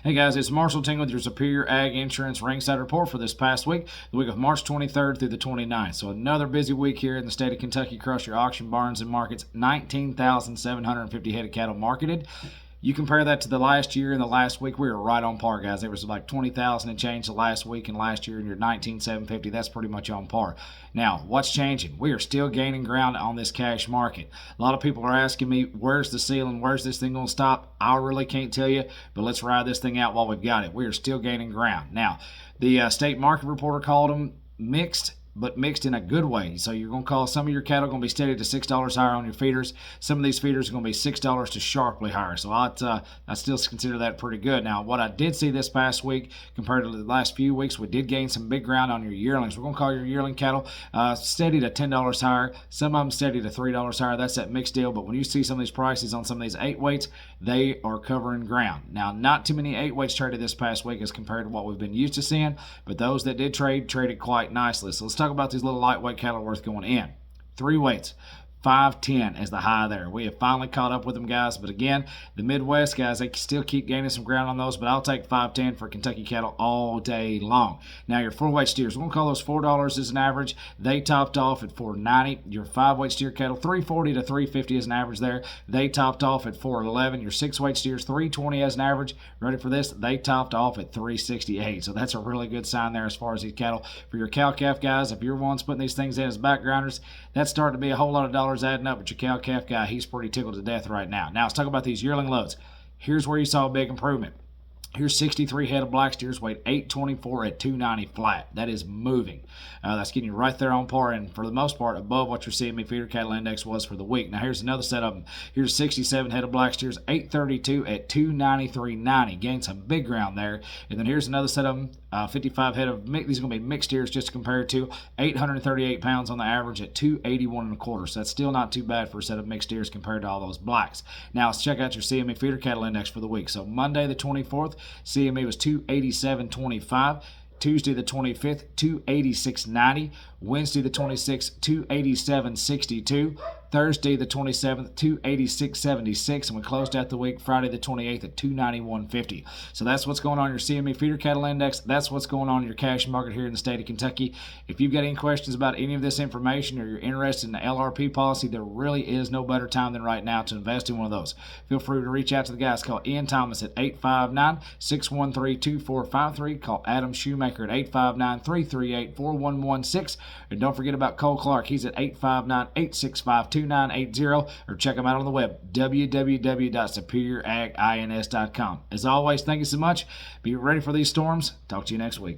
Hey guys, it's Marshall Ting with your Superior Ag Insurance Ringside Report for this past week, the week of March 23rd through the 29th. So another busy week here in the state of Kentucky across your auction barns and markets. 19,750 head of cattle marketed. You compare that to the last year and the last week, we were right on par, guys. There was like 20,000 and change the last week and last year, and you're 19,750. That's pretty much on par. Now, what's changing? We are still gaining ground on this cash market. A lot of people are asking me, where's the ceiling? Where's this thing going to stop? I really can't tell you, but let's ride this thing out while we've got it. We are still gaining ground. Now, the state market reporter called them mixed, but mixed in a good way. So you're going to call some of your cattle going to be steady to $6 higher on your feeders. Some of these feeders are going to be $6 to sharply higher. So I still consider that pretty good. Now, what I did see this past week compared to the last few weeks, we did gain some big ground on your yearlings. We're going to call your yearling cattle steady to $10 higher. Some of them steady to $3 higher. That's that mixed deal. But when you see some of these prices on some of these 8 weights, they are covering ground. Now, not too many 8 weights traded this past week as compared to what we've been used to seeing, but those that did trade, traded quite nicely. So let's talk about these little lightweight cattle worth going in. 3 weights. 510 is the high there. We have finally caught up with them, guys. But again, the Midwest guys, they still keep gaining some ground on those. But I'll take 510 for Kentucky cattle all day long. Now, your 4-weight steers, we're going to call those $4 as an average. They topped off at $4.90. Your 5-weight steer cattle, $3.40 to $3.50 as an average there. They topped off at $4.11. Your 6-weight steers, $3.20 as an average. Ready for this? They topped off at $3.68. So that's a really good sign there as far as these cattle. For your cow-calf guys, if you're ones putting these things in as backgrounders, that's starting to be a whole lot of dollars adding up. But your cow-calf guy, he's pretty tickled to death right now. Now, let's talk about these yearling loads. Here's where you saw a big improvement. Here's 63 head of black steers, weighed 824 at 290 flat. That is moving. That's getting you right there on par, and for the most part, above what your CME feeder cattle index was for the week. Now, here's another set of them. Here's 67 head of black steers, 832 at 293.90. Gained some big ground there. And then here's another set of them. 55 head of mixed. These are going to be mixed steers just to compare to 838 pounds on the average at 281 and a quarter. So that's still not too bad for a set of mixed steers compared to all those blacks. Now let's check out your CME feeder cattle index for the week. So Monday the 24th, CME was 287.25. Tuesday the 25th, 286.90. Wednesday the 26th, 287.62. Thursday the 27th, 286.76. And we closed out the week Friday the 28th at 291.50. So that's what's going on in your CME feeder cattle index. That's what's going on in your cash market here in the state of Kentucky. If you've got any questions about any of this information or you're interested in the LRP policy, there really is no better time than right now to invest in one of those. Feel free to reach out to the guys. Call Ian Thomas at 859-613-2453. Call Adam Shoemaker at 859-338-4116. And don't forget about Cole Clark. He's at 859-865-2980, or check him out on the web, www.superioragins.com. As always, thank you so much. Be ready for these storms. Talk to you next week.